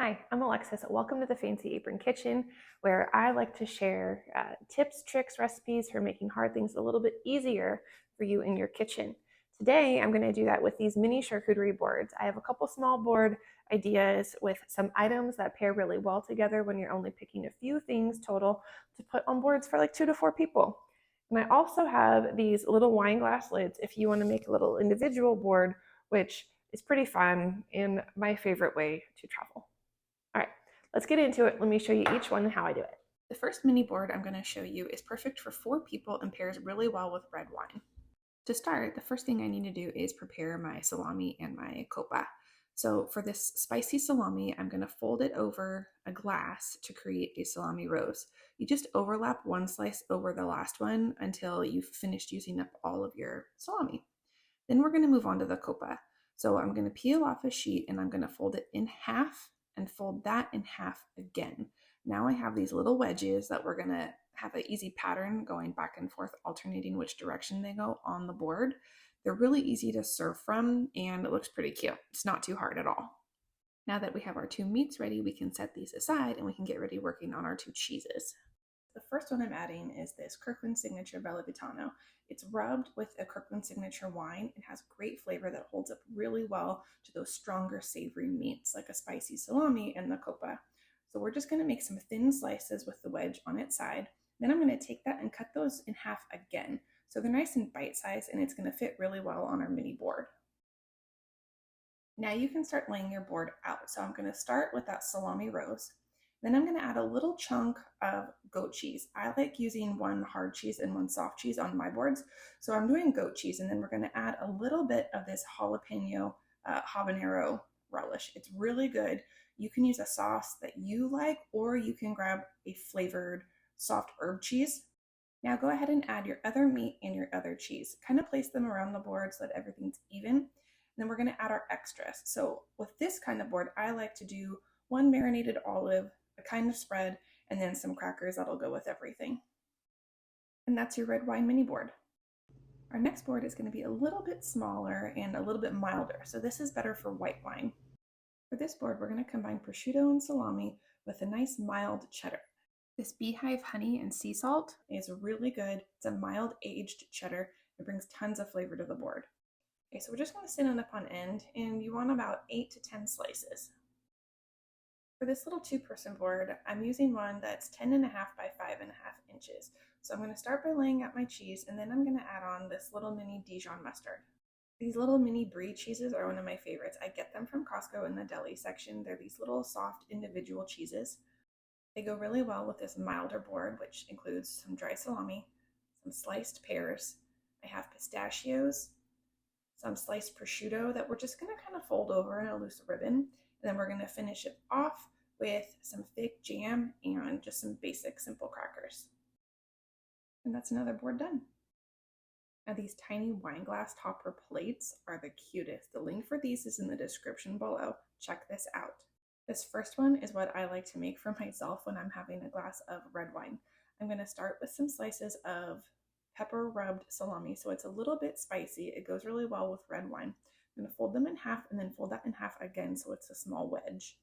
Hi, I'm Alexis. Welcome to the Fancy Apron Kitchen, where I like to share tips, tricks, recipes for making hard things a little bit easier for you in your kitchen. Today, I'm going to do that with these mini charcuterie boards. I have a couple small board ideas with some items that pair really well together when you're only picking a few things total to put on boards for like 2 to 4 people. And I also have these little wine glass lids if you want to make a little individual board, which is pretty fun and my favorite way to travel. All right, let's get into it. Let me show you each one and how I do it. The first mini board I'm going to show you is perfect for 4 people and pairs really well with red wine. To start, the first thing I need to do is prepare my salami and my copa. So for this spicy salami, I'm going to fold it over a glass to create a salami rose. You just overlap one slice over the last one until you've finished using up all of your salami. Then we're going to move on to the copa. So I'm going to peel off a sheet and I'm going to fold it in half and fold that in half again. Now I have these little wedges that we're going to have an easy pattern going back and forth, alternating which direction they go on the board. They're really easy to serve from and it looks pretty cute. It's not too hard at all. Now that we have our 2 meats ready, we can set these aside and we can get ready working on our 2 cheeses. The first one I'm adding is this Kirkland Signature Bellavitano. It's rubbed with a Kirkland Signature wine. It has great flavor that holds up really well to those stronger savory meats like a spicy salami and the copa. So we're just going to make some thin slices with the wedge on its side. Then I'm going to take that and cut those in half again. So they're nice and bite-sized and it's going to fit really well on our mini board. Now you can start laying your board out. So I'm going to start with that salami rose. Then I'm going to add a little chunk of goat cheese. I like using one hard cheese and one soft cheese on my boards. So I'm doing goat cheese, and then we're going to add a little bit of this jalapeno habanero relish. It's really good. You can use a sauce that you like, or you can grab a flavored soft herb cheese. Now go ahead and add your other meat and your other cheese. Kind of place them around the board so that everything's even. And then we're going to add our extras. So with this kind of board, I like to do one marinated olive, a kind of spread, and then some crackers that'll go with everything. And that's your red wine mini board. Our next board is going to be a little bit smaller and a little bit milder, so this is better for white wine. For this board, we're going to combine prosciutto and salami with a nice mild cheddar. This beehive honey and sea salt is really good. It's a mild aged cheddar. It brings tons of flavor to the board. Okay, so we're just going to sit it up on end, and you want about 8 to 10 slices. For this little 2-person board, I'm using one that's 10.5 by 5.5 inches. So I'm going to start by laying out my cheese, and then I'm going to add on this little mini Dijon mustard. These little mini brie cheeses are one of my favorites. I get them from Costco in the deli section. They're these little soft individual cheeses. They go really well with this milder board, which includes some dry salami, some sliced pears. I have pistachios, some sliced prosciutto that we're just going to kind of fold over in a loose ribbon. And then we're going to finish it off with some thick jam and just some basic simple crackers. And that's another board done. Now these tiny wine glass topper plates are the cutest. The link for these is in the description below. Check this out. This first one is what I like to make for myself when I'm having a glass of red wine. I'm going to start with some slices of pepper rubbed salami, so it's a little bit spicy. It goes really well with red wine. I'm going to fold them in half and then fold that in half again so it's a small wedge.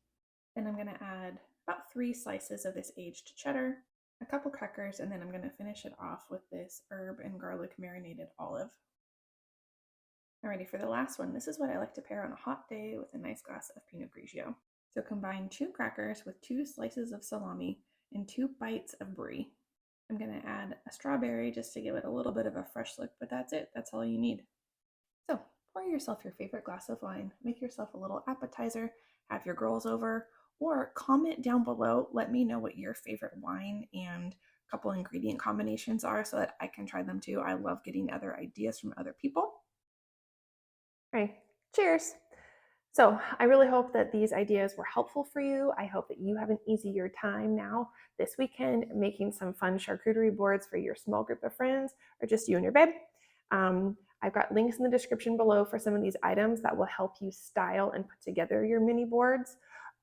Then I'm going to add about 3 slices of this aged cheddar, a couple crackers, and then I'm going to finish it off with this herb and garlic marinated olive. Alrighty, for the last one, this is what I like to pair on a hot day with a nice glass of Pinot Grigio. So combine 2 crackers with 2 slices of salami and 2 bites of brie. I'm going to add a strawberry just to give it a little bit of a fresh look, but that's it. That's all you need. So pour yourself your favorite glass of wine, make yourself a little appetizer, have your girls over, or comment down below. Let me know what your favorite wine and couple ingredient combinations are so that I can try them too. I love getting other ideas from other people. All right, cheers. So I really hope that these ideas were helpful for you. I hope that you have an easier time now this weekend making some fun charcuterie boards for your small group of friends or just you and your babe. I've got links in the description below for some of these items that will help you style and put together your mini boards,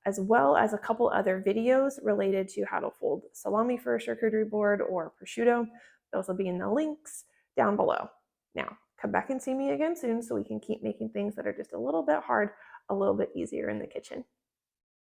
as well as a couple other videos related to how to fold salami for a charcuterie board or prosciutto. Those will be in the links down below. Now, come back and see me again soon so we can keep making things that are just a little bit hard a little bit easier in the kitchen.